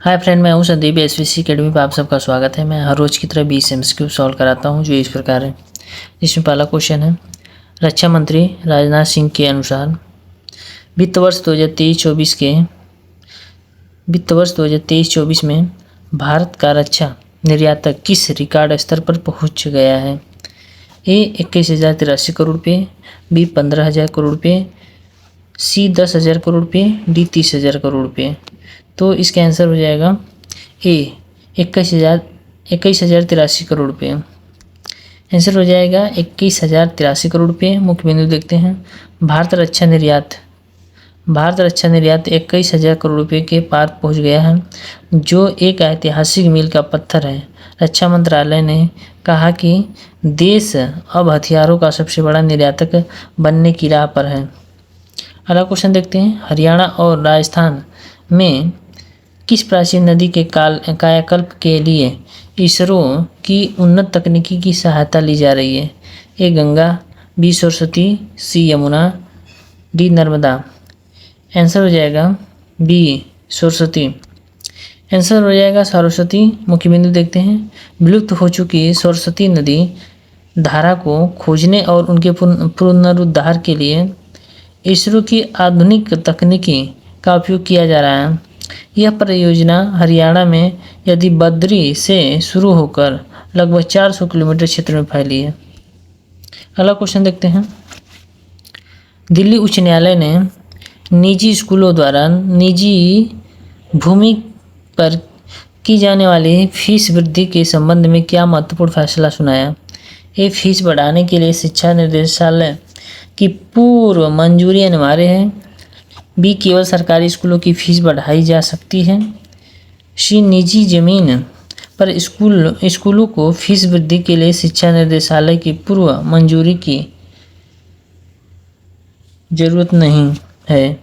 Hi friend, मैं हूं Sandeep. SVC academy पर आप सबका स्वागत है। मैं हर रोज़ की तरह 20 एमसीक्यू सॉल्व कराता हूं जो इस प्रकार है। इसमें पहला क्वेश्चन है, रक्षा मंत्री राजनाथ सिंह के अनुसार वित्त वर्ष 2023-24 में भारत का रक्षा निर्यात किस रिकॉर्ड स्तर पर पहुंच गया है? ए 21,083 करोड़ रुपये, बी 15,000 करोड़ रुपये, सी 10,000 करोड़ रुपये, डी 30,000 करोड़ रुपये। तो इसका आंसर हो जाएगा ए 21,083 करोड़ रुपये। आंसर हो जाएगा 21,083 करोड़ रुपये। मुख्य बिंदु देखते हैं। भारत रक्षा निर्यात 21,000 करोड़ रुपये के पार पहुंच गया है, जो एक ऐतिहासिक मील का पत्थर है। रक्षा मंत्रालय ने कहा कि देश अब हथियारों का सबसे बड़ा निर्यातक बनने की राह पर है। अगला क्वेश्चन देखते हैं। हरियाणा और राजस्थान में किस प्राचीन नदी के कायाकल्प के लिए इसरो की उन्नत तकनीकी की सहायता ली जा रही है? ए गंगा, बी सरस्वती, सी यमुना, डी नर्मदा। आंसर हो जाएगा बी सरस्वती। आंसर हो जाएगा सरस्वती। मुख्य बिंदु देखते हैं। विलुप्त हो चुकी सरस्वती नदी धारा को खोजने और उनके पुनरुद्धार के लिए इसरो की आधुनिक तकनीकी का उपयोग किया जा रहा है। यह परियोजना हरियाणा में यदि बद्री से शुरू होकर लगभग 400 किलोमीटर क्षेत्र में फैली है। अगला क्वेश्चन देखते हैं। दिल्ली उच्च न्यायालय ने निजी स्कूलों द्वारा निजी भूमि पर की जाने वाली फीस वृद्धि के संबंध में क्या महत्वपूर्ण फैसला सुनाया? ये फीस बढ़ाने के लिए शिक्षा निदेशालय की पूर्व मंजूरी अनिवार्य है। बी केवल सरकारी स्कूलों की फीस बढ़ाई जा सकती है। सी निजी जमीन पर स्कूलों को फीस वृद्धि के लिए शिक्षा निदेशालय की पूर्व मंजूरी की जरूरत नहीं है।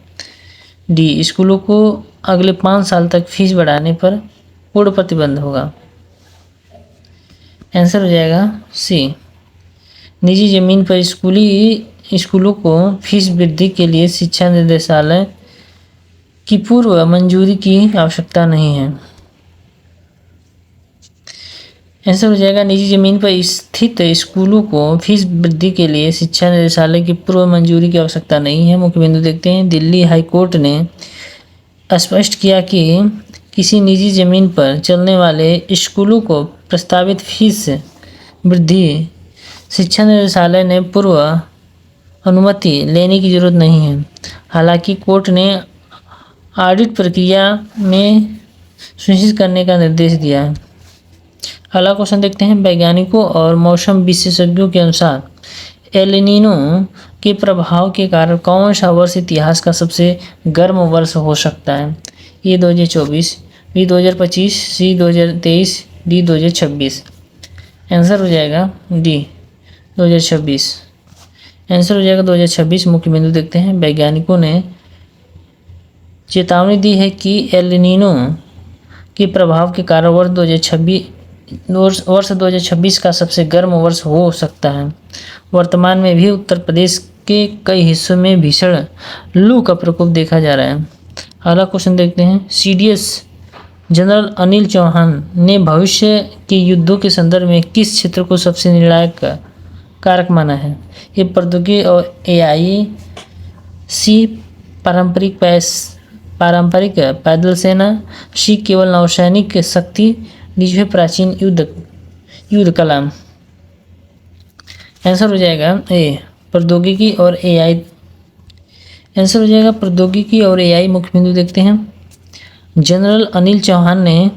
डी स्कूलों को अगले 5 साल तक फीस बढ़ाने पर पूर्ण प्रतिबंध होगा। आंसर हो जाएगा सी निजी जमीन पर स्कूलों को फीस वृद्धि के लिए शिक्षा निदेशालय की पूर्व मंजूरी की आवश्यकता नहीं है। आंसर हो जाएगा निजी जमीन पर स्थित स्कूलों को फीस वृद्धि के लिए शिक्षा निदेशालय की पूर्व मंजूरी की आवश्यकता नहीं है। मुख्य बिंदु देखते हैं। दिल्ली हाई कोर्ट ने स्पष्ट किया कि किसी निजी जमीन पर चलने वाले स्कूलों को प्रस्तावित फीस वृद्धि शिक्षा निदेशालय ने पूर्व अनुमति लेने की जरूरत नहीं है। हालांकि कोर्ट ने ऑडिट प्रक्रिया में सुनिश्चित करने का निर्देश दिया है। अगला क्वेश्चन देखते हैं। वैज्ञानिकों और मौसम विशेषज्ञों के अनुसार एल नीनो के प्रभाव के कारण कौन सा वर्ष इतिहास का सबसे गर्म वर्ष हो सकता है? ए 2024, बी 2025, सी 2023, डी 2026। आंसर हो जाएगा डी 2026। आंसर हो जाएगा 2026। मुख्य बिंदु देखते हैं। वैज्ञानिकों ने चेतावनी दी है कि एल नीनो के प्रभाव के कारण वर्ष 2026 का सबसे गर्म वर्ष हो सकता है। वर्तमान में भी उत्तर प्रदेश के कई हिस्सों में भीषण लू का प्रकोप देखा जा रहा है। अगला क्वेश्चन देखते हैं। सीडीएस जनरल अनिल चौहान ने भविष्य के युद्धों के संदर्भ में किस क्षेत्र को सबसे निर्णायक कारक माना है? ये प्रौद्योगिकी और एआई, सी पारंपरिक पैदल सेना, सी केवल नौसैनिक शक्ति, डी प्राचीन युद्ध कला। आंसर हो जाएगा ए प्रौद्योगिकी और एआई। आंसर हो जाएगा प्रौद्योगिकी और एआई। मुख्य बिंदु देखते हैं। जनरल अनिल चौहान ने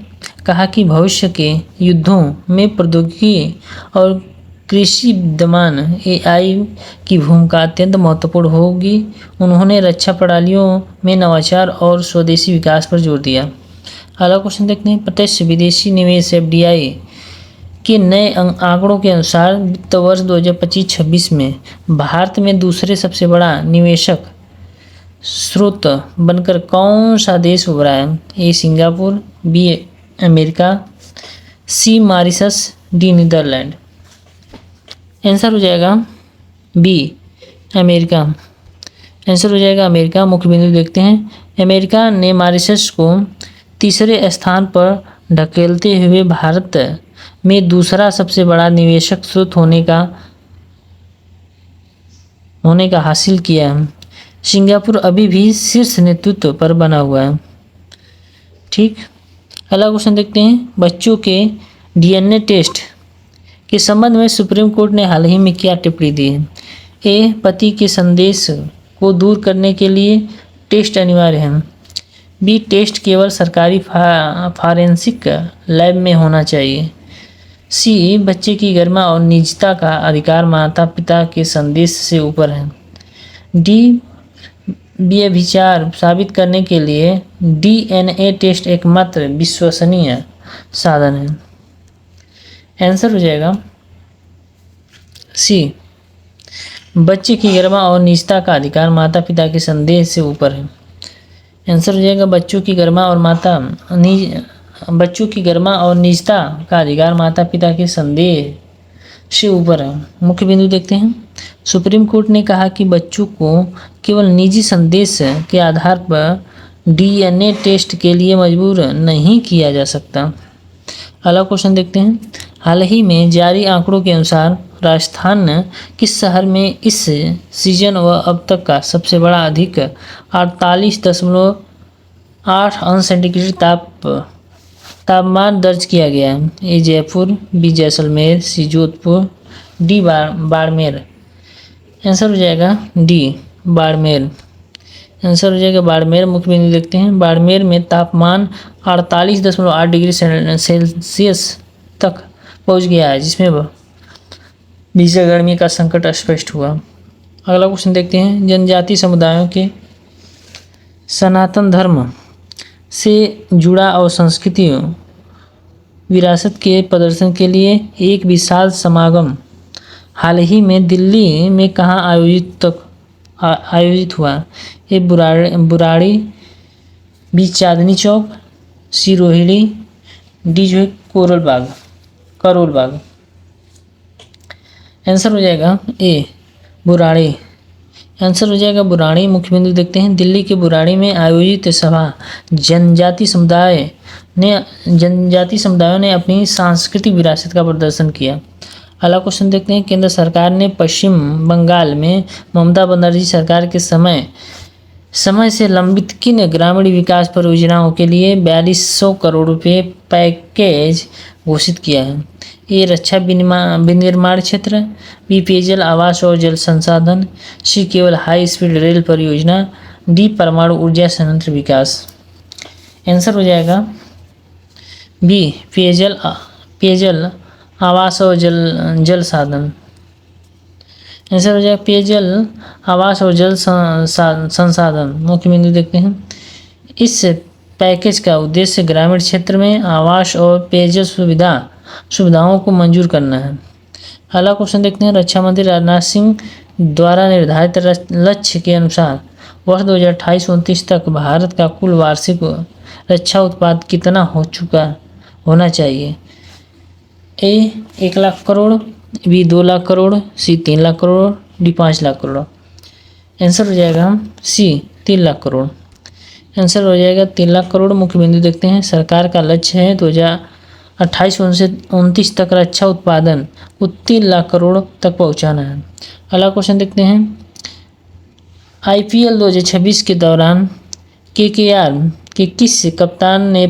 कहा कि भविष्य के युद्धों में प्रौद्योगिकी और कृषि विद्यमान एआई की भूमिका अत्यंत महत्वपूर्ण होगी। उन्होंने रक्षा प्रणालियों में नवाचार और स्वदेशी विकास पर जोर दिया। अगला क्वेश्चन देखते हैं। प्रत्यक्ष विदेशी निवेश एफडीआई के नए आंकड़ों के अनुसार वित्त वर्ष 2025-26 में भारत में दूसरे सबसे बड़ा निवेशक स्रोत बनकर कौन सा देश उभरा है? ए सिंगापुर, बी अमेरिका, सी मॉरिशस, डी नीदरलैंड। आंसर हो जाएगा बी अमेरिका। आंसर हो जाएगा अमेरिका। मुख्य बिंदु देखते हैं। अमेरिका ने मॉरिशस को तीसरे स्थान पर ढकेलते हुए भारत में दूसरा सबसे बड़ा निवेशक स्रोत होने का हासिल किया है। सिंगापुर अभी भी शीर्ष नेतृत्व पर बना हुआ है। ठीक, अगला क्वेश्चन देखते हैं। बच्चों के डीएनए टेस्ट के संबंध में सुप्रीम कोर्ट ने हाल ही में क्या टिप्पणी दी है? ए, पति के संदेश को दूर करने के लिए टेस्ट अनिवार्य है। बी, टेस्ट केवल सरकारी फॉरेंसिक लैब में होना चाहिए। सी, बच्चे की गरिमा और निजता का अधिकार माता पिता के संदेश से ऊपर है। डी, व्यभिचार साबित करने के लिए डीएनए टेस्ट एकमात्र विश्वसनीय साधन है। आंसर हो जाएगा सी, बच्चे की गरिमा और निजता का अधिकार माता पिता के संदेश से ऊपर है। आंसर हो जाएगा बच्चों की गरिमा और निजता का अधिकार माता पिता के संदेश से ऊपर है। मुख्य बिंदु देखते हैं। सुप्रीम कोर्ट ने कहा कि बच्चों को केवल निजी संदेश के आधार पर डीएनए टेस्ट के लिए मजबूर नहीं किया जा सकता। अगला क्वेश्चन देखते हैं। हाल ही में जारी आंकड़ों के अनुसार राजस्थान किस शहर में इस सीजन व अब तक का सबसे बड़ा अधिक 48.8 अंश सेंटीग्रेड तापमान दर्ज किया गया है? ए, जयपुर। बी, जैसलमेर। सी, जोधपुर। डी, बाड़मेर। आंसर हो जाएगा डी, बाड़मेर। आंसर हो जाएगा बाड़मेर। मुख्य बिंदु देखते हैं। बाड़मेर में तापमान 48.8 डिग्री सेल्सियस तक पहुंच गया है, जिसमें भीषण गर्मी का संकट स्पष्ट हुआ। अगला क्वेश्चन देखते हैं। जनजाति समुदायों के सनातन धर्म से जुड़ा और संस्कृति विरासत के प्रदर्शन के लिए एक विशाल समागम हाल ही में दिल्ली में कहाँ आयोजित हुआ? ए, बुराड़ी। बी, चांदनी चौक। सी, रोहिणी। डी जो है करोल बाग। आंसर हो जाएगा ए, बुराड़ी। आंसर हो जाएगा बुराड़ी। मुख्य बिंदु देखते हैं। दिल्ली के बुराड़ी में आयोजित सभा जनजाति समुदायों ने अपनी सांस्कृतिक विरासत का प्रदर्शन किया। अगला क्वेश्चन देखते हैं। केंद्र सरकार ने पश्चिम बंगाल में ममता बनर्जी सरकार के समय से लंबित किन ग्रामीण विकास परियोजनाओं के लिए 4200 करोड़ रुपए पैकेज घोषित किया है? ए, रक्षा विनिर्माण क्षेत्र। बी, पेयजल आवास और जल संसाधन। सी, केवल हाई स्पीड रेल परियोजना। डी, परमाणु ऊर्जा संयंत्र विकास। आंसर हो जाएगा बी, पेयजल आवास और जल साधन। आंसर हो जाएगा पेयजल आवास और जल संसाधन। मुख्य बिंदु देखते हैं। इस पैकेज का उद्देश्य ग्रामीण क्षेत्र में आवास और पेयजल सुविधाओं को मंजूर करना है। अगला क्वेश्चन देखते हैं। रक्षा मंत्री राजनाथ सिंह द्वारा निर्धारित लक्ष्य के अनुसार वर्ष 2028-29 तक भारत का कुल वार्षिक रक्षा उत्पाद कितना होना चाहिए? ए, 1 लाख करोड़। बी, 2 लाख करोड़। सी, 3 लाख करोड़। डी, 5 लाख करोड़। आंसर हो जाएगा सी, 3 लाख करोड़। आंसर हो जाएगा 3 लाख करोड़। मुख्य बिंदु देखते हैं। सरकार का लक्ष्य है 2028-29 तक रक्षा उत्पादन को 3 लाख करोड़ तक पहुंचाना है। अगला क्वेश्चन देखते हैं। IPL 2026 के दौरान KKR के किस कप्तान ने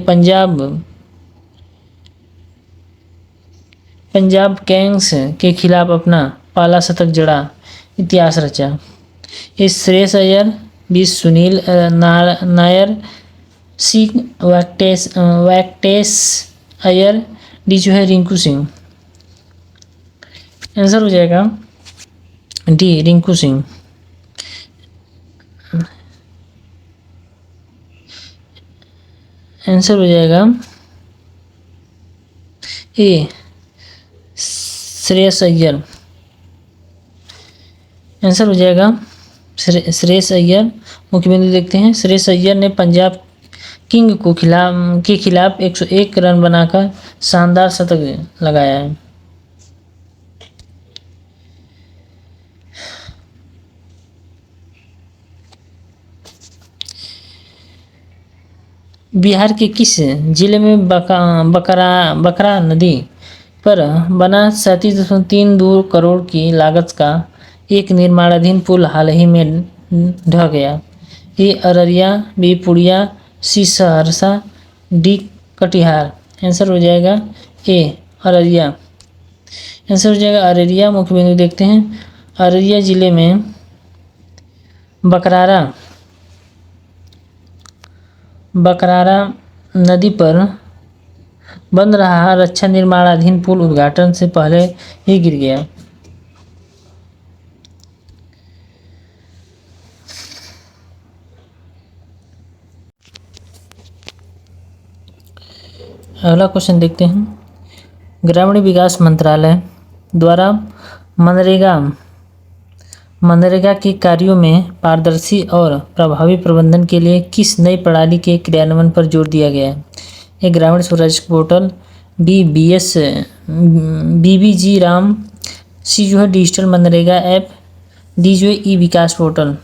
पंजाब किंग्स के खिलाफ अपना पहला शतक जड़ा इतिहास रचा? ए, श्रेयस अय्यर। बी, सुनील नायर। सी, वेंकटेश अय्यर। डी जो है रिंकू सिंह। आंसर हो जाएगा डी, रिंकू सिंह। आंसर हो जाएगा ए, श्रेयस अय्यर। आंसर हो जाएगा श्रेयस अय्यर। मुख्य बिंदु देखते हैं। श्रेयस अय्यर ने पंजाब किंग के खिलाफ 101 रन बनाकर शानदार शतक लगाया है। बिहार के किस जिले में बकरा नदी पर बना 37.32 करोड़ की लागत का एक निर्माणाधीन पुल हाल ही में ढह गया? ए अररिया, बी पूर्णिया, सी सहरसा, डी कटिहार। आंसर हो जाएगा ए अररिया। आंसर हो जाएगा अररिया। मुख्य बिंदु देखते हैं। अररिया जिले में बकरारा नदी पर बन रहा रक्षा निर्माणाधीन पुल उद्घाटन से पहले ही गिर गया। अगला क्वेश्चन देखते हैं। ग्रामीण विकास मंत्रालय द्वारा मनरेगा के कार्यों में पारदर्शी और प्रभावी प्रबंधन के लिए किस नई प्रणाली के क्रियान्वयन पर जोर दिया गया है? A Gramin Swaraj portal, B BBG Ram, C जो है डिजिटल मनरेगा ऐप, डी जो है ई विकास पोर्टल।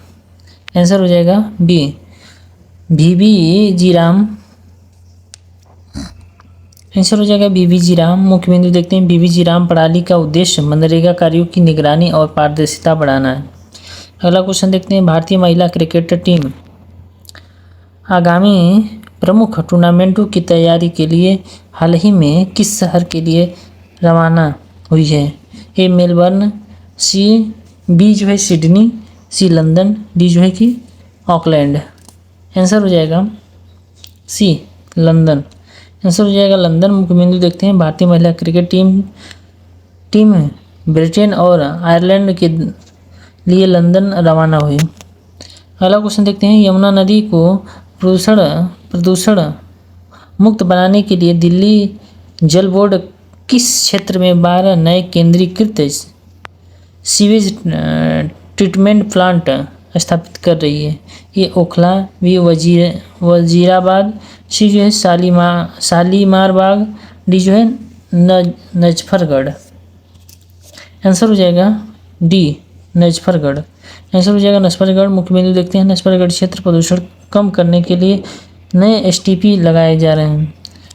आंसर हो जाएगा बी बीबीजी राम। आंसर हो जाएगा बीबीजी राम। मुख्य बिंदु देखते हैं। बीबीजी राम प्रणाली का उद्देश्य मनरेगा कार्यों की निगरानी और पारदर्शिता बढ़ाना है। अगला क्वेश्चन देखते हैं। भारतीय महिला क्रिकेट टीम आगामी प्रमुख टूर्नामेंटों की तैयारी के लिए हाल ही में किस शहर के लिए रवाना हुई है? ए मेलबर्न, बी जो है सिडनी, सी लंदन, डी जो है कि ऑकलैंड। आंसर हो जाएगा सी लंदन। आंसर हो जाएगा लंदन। मुख्य बिंदु देखते हैं। भारतीय महिला क्रिकेट टीम ब्रिटेन और आयरलैंड के लिए लंदन रवाना हुई। अगला क्वेश्चन देखते हैं। यमुना नदी को प्रदूषण मुक्त बनाने के लिए दिल्ली जल बोर्ड किस क्षेत्र में 12 नए केंद्रीकृत सीवेज ट्रीटमेंट प्लांट स्थापित कर रही है? ये ओखला, बी वजीराबाद, सी जो है शालीमार बाग, डी जो है नजफरगढ़। आंसर हो जाएगा डी नजफरगढ़। आंसर हो जाएगा नजफरगढ़। मुख्य बिंदु देखते हैं। नजफरगढ़ क्षेत्र प्रदूषण कम करने के लिए नए एसटीपी लगाए जा रहे हैं।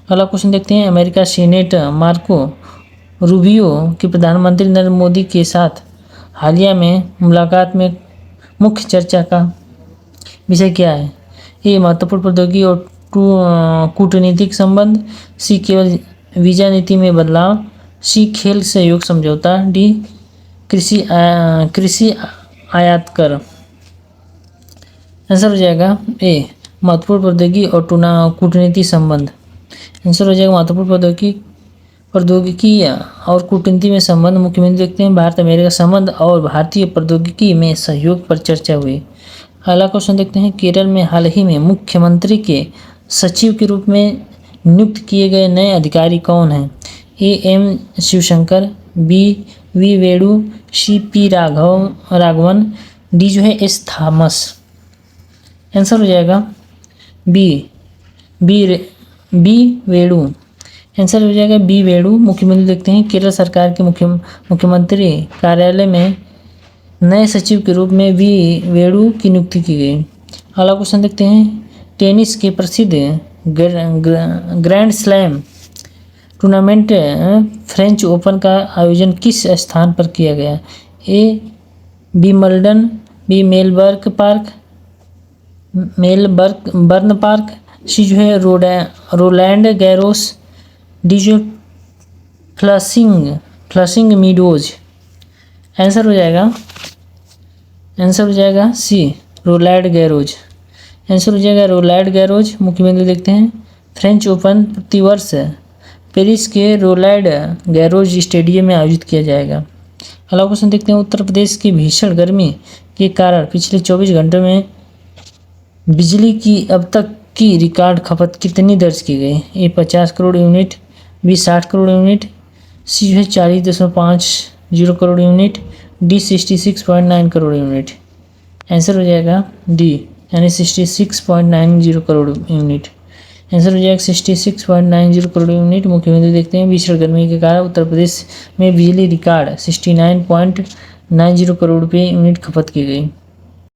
अगला क्वेश्चन देखते हैं। अमेरिका सीनेट मार्को रूबियो की प्रधानमंत्री नरेंद्र मोदी के साथ हालिया में मुलाकात में मुख्य चर्चा का विषय क्या है? ए महत्वपूर्ण प्रौद्योगिकी और कूटनीतिक संबंध, सी केवल वीजा नीति में बदलाव, सी खेल सहयोग समझौता, डी कृषि आयात कर। आंसर हो जाएगा ए महत्वपूर्ण प्रौद्योगिकी और कूटनीति संबंध। आंसर हो जाएगा महत्वपूर्ण प्रौद्योगिकी और कूटनीति में संबंध। मुख्य बिंदु देखते हैं। भारत अमेरिका संबंध और भारतीय प्रौद्योगिकी में सहयोग पर चर्चा हुई। अगला क्वेश्चन देखते हैं। केरल में हाल ही में मुख्यमंत्री के सचिव के रूप में नियुक्त किए गए नए अधिकारी कौन हैं? A M Shivshankar, B V Venu, C P Raghavan, D जो है एस थॉमस। आंसर हो जाएगा बी वेणु। आंसर हो जाएगा बी वेणु। मुख्य बिंदु देखते हैं। केरल सरकार के मुख्यमंत्री कार्यालय में नए सचिव के रूप में वी वेणु की नियुक्ति की गई। अगला क्वेश्चन देखते हैं। टेनिस के प्रसिद्ध grand slam tournament French open का आयोजन किस स्थान पर किया गया? ए विंबलडन, बी मेलबर्न पार्क, सी जो है रोलैंड गैरोस, डी जो फ्लशिंग मीडोज। आंसर हो जाएगा सी रोलैंड गैरोज। आंसर हो जाएगा रोलैंड गैरोज। मुख्य बिंदु देखते हैं। फ्रेंच ओपन प्रतिवर्ष पेरिस के रोलैंड गैरोज स्टेडियम में आयोजित किया जाएगा। अगला क्वेश्चन देखते हैं। उत्तर प्रदेश की भीषण गर्मी के कारण पिछले 24 घंटों में बिजली की अब तक की रिकॉर्ड खपत कितनी दर्ज की गई? A 50 crore unit, B 60 crore unit, C जो है 40.50 crore unit, D 66.9 crore unit. Answer हो जाएगा डी यानी 66.90 करोड़ यूनिट। आंसर हो जाएगा 66.90 करोड़ यूनिट। मुख्य बिंदु देखते हैं। भीषण गर्मी के कारण उत्तर प्रदेश में बिजली रिकॉर्ड 69.90 करोड़ रुपये यूनिट खपत की गई।